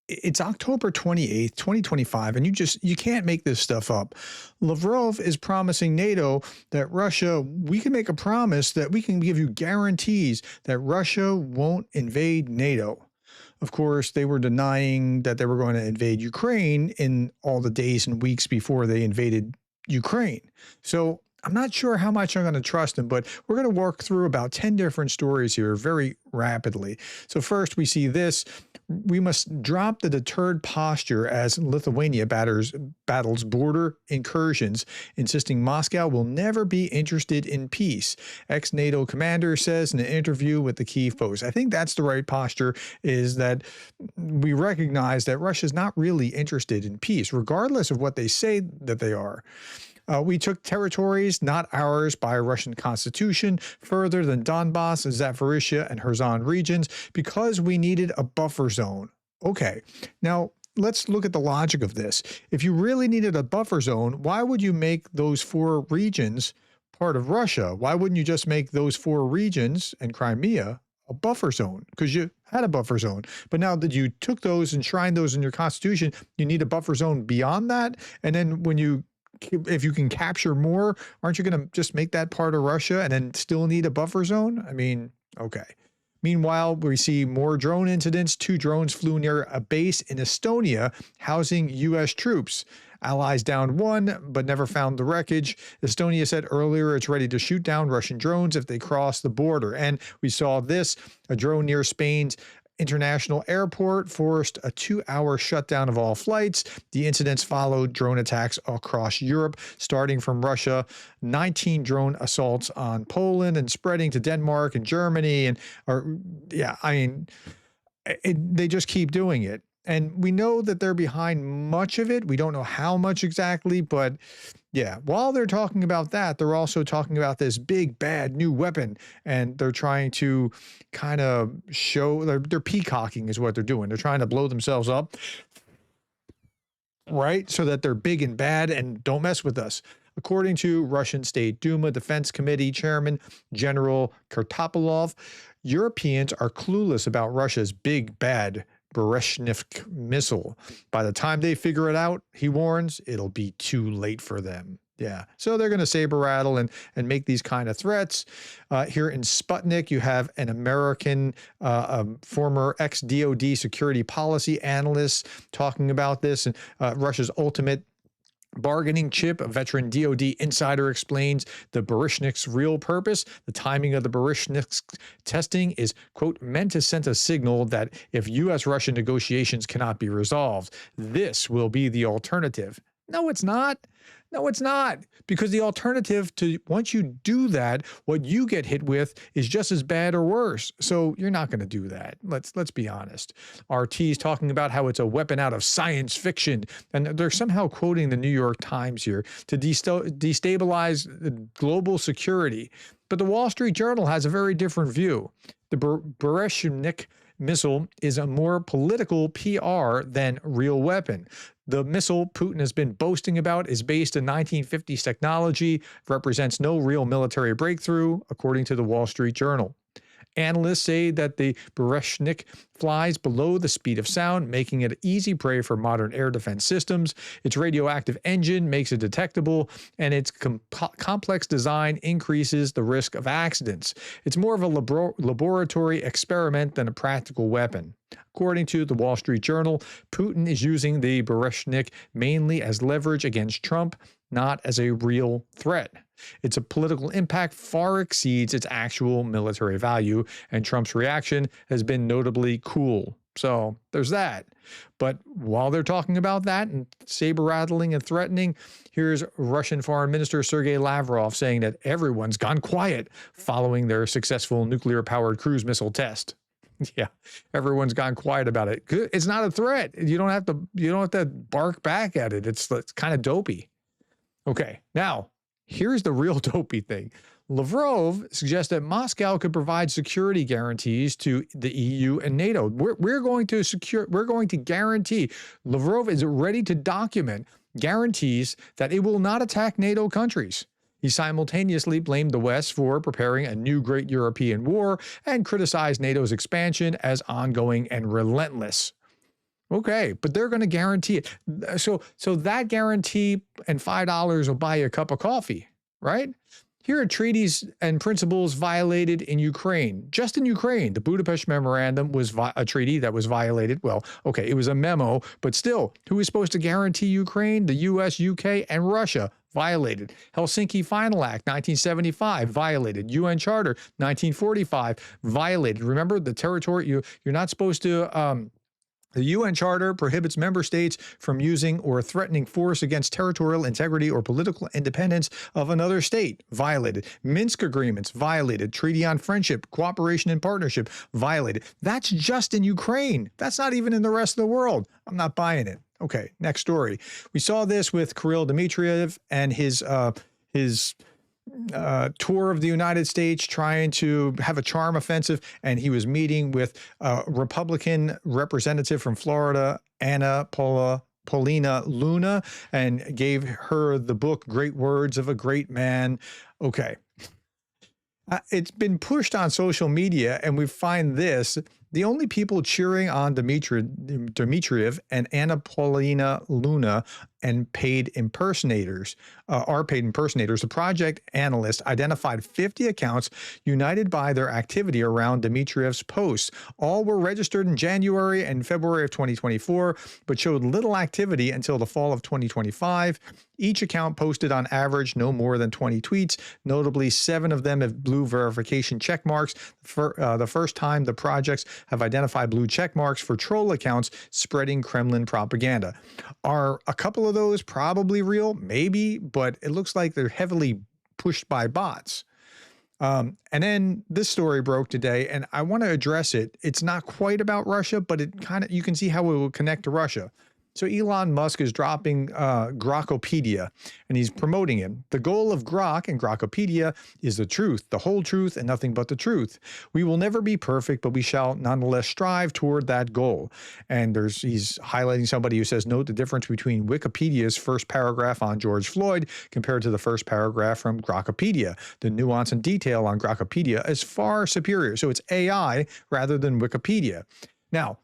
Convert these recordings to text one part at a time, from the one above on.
It's October 28th, 2025, and you can't make this stuff up. Lavrov is promising NATO that Russia, we can make a promise that we can give you guarantees that Russia won't invade NATO. Of course, they were denying that they were going to invade Ukraine in all the days and weeks before they invaded Ukraine. So I'm not sure how much I'm going to trust them, but we're going to work through about 10 different stories here very rapidly. So first we see this. We must drop the deterred posture as Lithuania battles border incursions, insisting Moscow will never be interested in peace. Ex-NATO commander says in an interview with the Kyiv Post. I think that's the right posture, is that we recognize that Russia's not really interested in peace, regardless of what they say that they are. We took territories not ours by a Russian constitution further than Donbass, Zaporizhia, and Kherson regions because we needed a buffer zone. Okay, now let's look at the logic of this. If you really needed a buffer zone, why would you make those 4 regions part of Russia? Why wouldn't you just make those 4 regions and Crimea a buffer zone? Because you had a buffer zone. But now that you took those, enshrined those in your constitution, you need a buffer zone beyond that. And then if you can capture more, aren't you going to just make that part of Russia and then still need a buffer zone? I mean, okay. Meanwhile, we see more drone incidents. 2 drones flew near a base in Estonia housing U.S. troops. Allies downed 1, but never found the wreckage. Estonia said earlier it's ready to shoot down Russian drones if they cross the border. And we saw this, a drone near Spain's International Airport forced a 2-hour shutdown of all flights. The incidents followed drone attacks across Europe, starting from Russia, 19 drone assaults on Poland and spreading to Denmark and Germany. And they just keep doing it. And we know that they're behind much of it. We don't know how much exactly, but yeah, while they're talking about that, they're also talking about this big, bad new weapon. And they're trying to kind of show, they're peacocking is what they're doing. They're trying to blow themselves up, right? So that they're big and bad and don't mess with us. According to Russian State Duma Defense Committee Chairman General Kartapolov, Europeans are clueless about Russia's big, bad Brezhnev missile. By the time they figure it out, he warns, it'll be too late for them. Yeah, so they're going to saber rattle and make these kind of threats. Here in Sputnik, you have an American former ex-DOD security policy analyst talking about this, and Russia's ultimate bargaining chip. A veteran DOD insider explains the Baryshnik's real purpose. The timing of the Baryshnik's testing is, quote, meant to send a signal that if U.S.-Russia negotiations cannot be resolved, this will be the alternative. No, it's not. No, it's not. Because the alternative to once you do that, what you get hit with is just as bad or worse. So you're not going to do that. Let's be honest. RT's talking about how it's a weapon out of science fiction. And they're somehow quoting the New York Times here to destabilize global security. But the Wall Street Journal has a very different view. The Baryshnik missile is a more political PR than real weapon. The missile Putin has been boasting about is based in 1950s technology, represents no real military breakthrough, according to the Wall Street Journal. Analysts say that the Baryshnik flies below the speed of sound, making it easy prey for modern air defense systems. Its radioactive engine makes it detectable, and its complex design increases the risk of accidents. It's more of a laboratory experiment than a practical weapon. According to the Wall Street Journal, Putin is using the Baryshnik mainly as leverage against Trump, not as a real threat. Its political impact far exceeds its actual military value, and Trump's reaction has been notably cool. So there's that. But while they're talking about that and saber rattling and threatening, here's Russian Foreign Minister Sergey Lavrov saying that everyone's gone quiet following their successful nuclear-powered cruise missile test. Yeah, everyone's gone quiet about it. It's not a threat. You don't have to bark back at it. It's kind of dopey. Okay, now here's the real dopey thing. Lavrov suggests that Moscow could provide security guarantees to the EU and NATO. We're going to guarantee. Lavrov is ready to document guarantees that it will not attack NATO countries. He simultaneously blamed the West for preparing a new great European war and criticized NATO's expansion as ongoing and relentless. Okay, but they're going to guarantee it. So that guarantee and $5 will buy you a cup of coffee, right? Here are treaties and principles violated in Ukraine. Just in Ukraine, the Budapest Memorandum was a treaty that was violated. Well, okay, it was a memo, but still, who is supposed to guarantee Ukraine? The US, UK, and Russia violated. Helsinki Final Act, 1975, violated. UN Charter, 1945, violated. Remember, the territory, you're not supposed to the UN Charter prohibits member states from using or threatening force against territorial integrity or political independence of another state. Violated. Minsk agreements. Violated. Treaty on Friendship, Cooperation, and Partnership. Violated. That's just in Ukraine. That's not even in the rest of the world. I'm not buying it. Okay, next story. We saw this with Kirill Dmitriev and his tour of the United States, trying to have a charm offensive, and he was meeting with a Republican representative from Florida, Paulina Luna, and gave her the book Great Words of a Great Man. Okay. It's been pushed on social media, and we find this. The only people cheering on Dmitriev and Anna Paulina Luna and paid impersonators are paid impersonators. The project analyst identified 50 accounts united by their activity around Dmitriev's posts. All were registered in January and February of 2024, but showed little activity until the fall of 2025. Each account posted on average no more than 20 tweets. Notably, 7 of them have blue verification check marks. For the first time, the projects have identified blue check marks for troll accounts spreading Kremlin propaganda. Are a couple of those probably real? Maybe, but it looks like they're heavily pushed by bots. And then this story broke today, and I want to address it. It's not quite about Russia, but it you can see how it will connect to Russia. So Elon Musk is dropping Grokopedia, and he's promoting it. The goal of Grok and Grokopedia is the truth, the whole truth, and nothing but the truth. We will never be perfect, but we shall nonetheless strive toward that goal. And he's highlighting somebody who says, note the difference between Wikipedia's first paragraph on George Floyd compared to the first paragraph from Grokopedia. The nuance and detail on Grokopedia is far superior. So it's AI rather than Wikipedia. Now,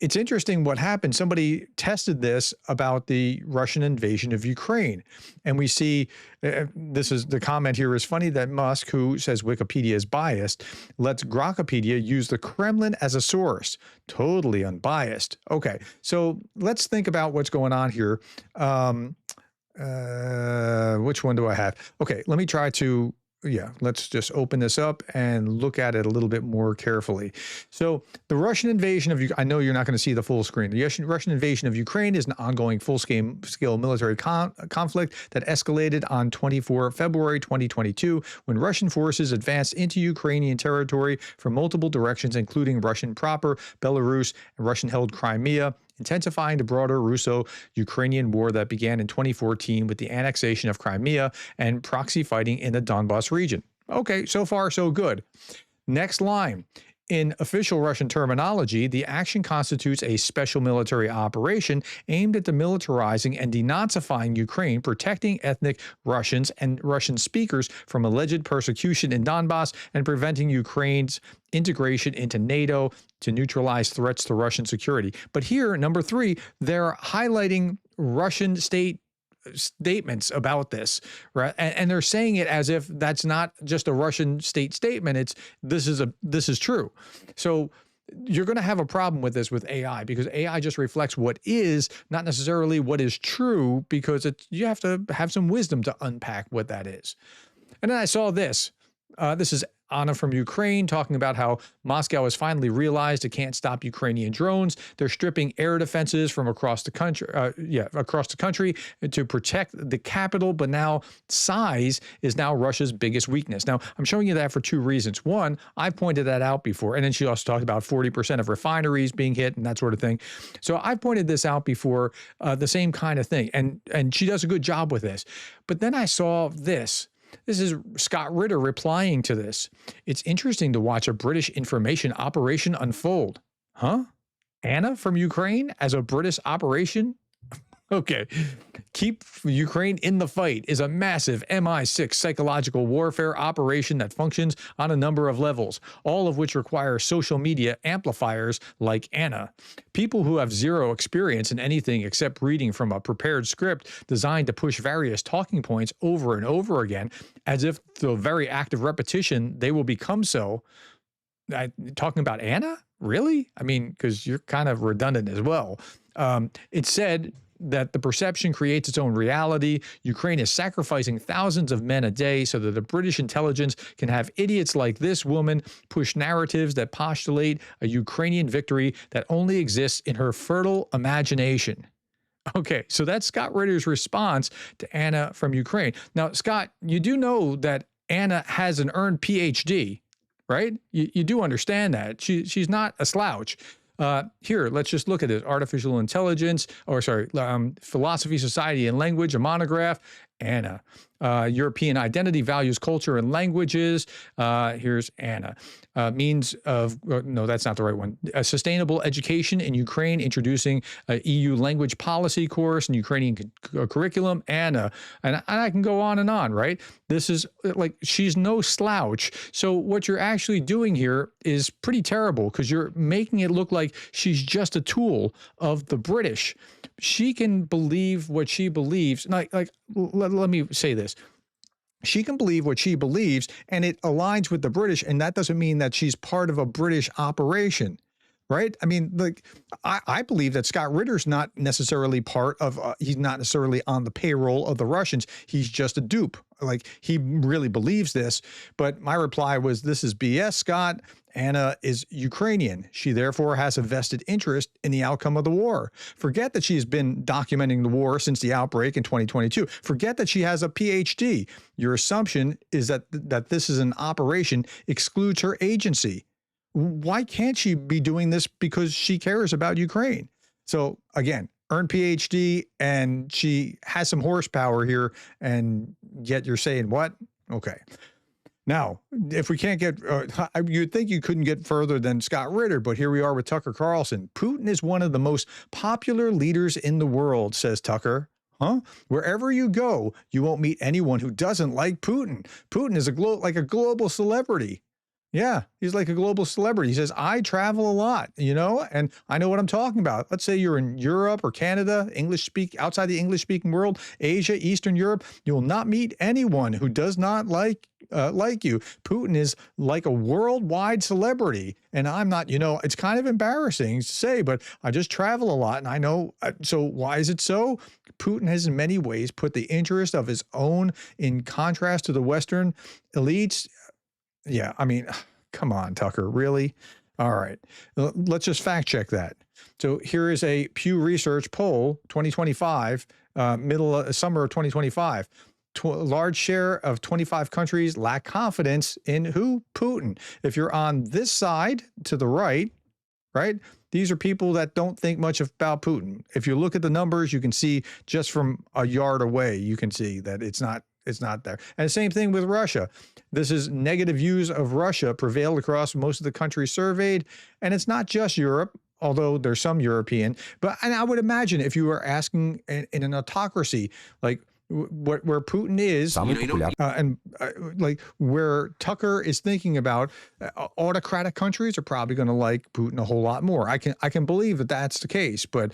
it's interesting what happened. Somebody tested this about the Russian invasion of Ukraine. And we see, the comment here is funny that Musk, who says Wikipedia is biased, lets Grokopedia use the Kremlin as a source. Totally unbiased. Okay, so let's think about what's going on here. Which one do I have? Okay, let me try to let's just open this up and look at it a little bit more carefully. So the Russian invasion of Ukraine, I know you're not going to see the full screen. The Russian invasion of Ukraine is an ongoing full-scale military conflict that escalated on 24 February 2022 when Russian forces advanced into Ukrainian territory from multiple directions, including Russian proper, Belarus, and Russian-held Crimea, intensifying the broader Russo-Ukrainian war that began in 2014 with the annexation of Crimea and proxy fighting in the Donbas region. Okay, so far so good. Next line. In official Russian terminology, the action constitutes a special military operation aimed at demilitarizing and denazifying Ukraine, protecting ethnic Russians and Russian speakers from alleged persecution in Donbas, and preventing Ukraine's integration into NATO to neutralize threats to Russian security. But here, number 3, they're highlighting Russian statements about this, right? And they're saying it as if that's not just a Russian state statement. This is true. So you're going to have a problem with this with AI, because AI just reflects what is, not necessarily what is true, because you have to have some wisdom to unpack what that is. And then I saw this. This is Anna from Ukraine talking about how Moscow has finally realized it can't stop Ukrainian drones. They're stripping air defenses from across the country to protect the capital. But now size is now Russia's biggest weakness. Now, I'm showing you that for 2 reasons. One, I pointed that out before. And then she also talked about 40% of refineries being hit and that sort of thing. So I pointed this out before, the same kind of thing. And she does a good job with this. But then I saw this. This is Scott Ritter replying to this. It's interesting to watch a British information operation unfold. Huh? Anna from Ukraine as a British operation? Okay. Keep Ukraine in the fight is a massive MI6 psychological warfare operation that functions on a number of levels, all of which require social media amplifiers like Anna. People who have zero experience in anything except reading from a prepared script designed to push various talking points over and over again, as if through a very act of repetition, they will become so. Talking about Anna? Really? I mean, because you're kind of redundant as well. It said that the perception creates its own reality. Ukraine is sacrificing thousands of men a day so that the British intelligence can have idiots like this woman push narratives that postulate a Ukrainian victory that only exists in her fertile imagination. Okay, so that's Scott Ritter's response to Anna from Ukraine. Now, Scott, you do know that Anna has an earned PhD, right? You do understand that. She's not a slouch. Here, let's just look at this. Artificial intelligence, philosophy, society, and language, a monograph. Anna. European identity, values, culture, and languages. Here's Anna. Means of, no, that's not the right one. Sustainable education in Ukraine, introducing a EU language policy course and Ukrainian curriculum. Anna. And I can go on and on, right? This is like, she's no slouch. So what you're actually doing here is pretty terrible because you're making it look like she's just a tool of the British. She can believe what she believes. Let me say this. She can believe what she believes, and it aligns with the British, and that doesn't mean that she's part of a British operation, right? I mean, like, I believe that Scott Ritter's not necessarily part of, he's not necessarily on the payroll of the Russians. He's just a dupe. Like, he really believes this, but my reply was, this is BS, Scott. Anna is Ukrainian. She therefore has a vested interest in the outcome of the war. Forget that she's been documenting the war since the outbreak in 2022. Forget that she has a PhD. Your assumption is that this is an operation excludes her agency. Why can't she be doing this? Because she cares about Ukraine. So again, earned PhD, and she has some horsepower here, and yet you're saying what? Okay. Now, if we can't get, you'd think you couldn't get further than Scott Ritter, but here we are with Tucker Carlson. Putin is one of the most popular leaders in the world, says Tucker. Huh? Wherever you go, you won't meet anyone who doesn't like Putin. Putin is like a global celebrity. Yeah, he's like a global celebrity. He says, I travel a lot, and I know what I'm talking about. Let's say you're in Europe or Canada, outside the English-speaking world, Asia, Eastern Europe. You will not meet anyone who does not like you. Putin is like a worldwide celebrity, and I'm not, it's kind of embarrassing to say, but I just travel a lot, and I know. So why is it so? Putin has in many ways put the interest of his own in contrast to the Western elites. Yeah, I mean, come on, Tucker, really? All right, let's just fact check that. So here is a Pew Research poll, 2025, summer of 2025. Large share of 25 countries lack confidence in who? Putin. If you're on this side to the right, these are people that don't think much about Putin. If you look at the numbers, you can see just from a yard away, you can see that it's not there. And the same thing with Russia. This is negative views of Russia prevailed across most of the countries surveyed. And it's not just Europe, although there's some European. And I would imagine if you were asking in an autocracy, like where Putin is, like where Tucker is thinking about, autocratic countries are probably going to like Putin a whole lot more. I can believe that that's the case. But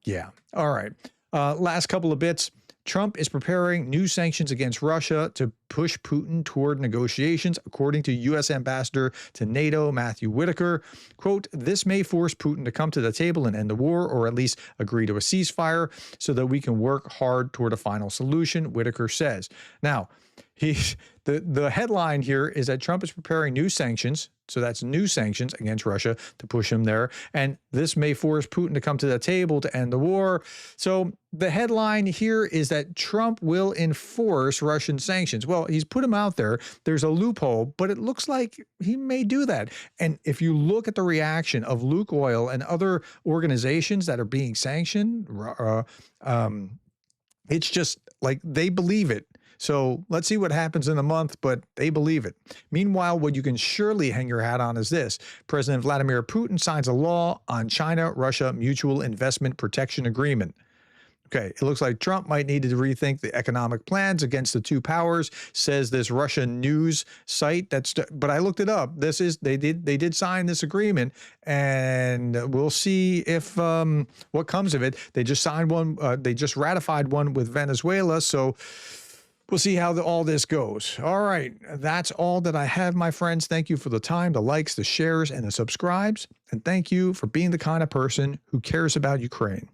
yeah. All right. Last couple of bits. Trump is preparing new sanctions against Russia to push Putin toward negotiations, according to U.S. Ambassador to NATO, Matthew Whitaker. Quote, this may force Putin to come to the table and end the war, or at least agree to a ceasefire so that we can work hard toward a final solution, Whitaker says. Now, the headline here is that Trump is preparing new sanctions. So that's new sanctions against Russia to push him there. And this may force Putin to come to the table to end the war. So the headline here is that Trump will enforce Russian sanctions. Well, he's put them out there. There's a loophole, but it looks like he may do that. And if you look at the reaction of Lukoil and other organizations that are being sanctioned, it's just like they believe it. So let's see what happens in a month, but they believe it. Meanwhile, what you can surely hang your hat on is this. President Vladimir Putin signs a law on China-Russia Mutual Investment Protection Agreement. Okay, it looks like Trump might need to rethink the economic plans against the two powers, says this Russian news site. But I looked it up. They did sign this agreement, and we'll see if what comes of it. They just signed one. They just ratified one with Venezuela, so we'll see how all this goes. All right, that's all that I have, my friends. Thank you for the time, the likes, the shares, and the subscribes, and thank you for being the kind of person who cares about Ukraine.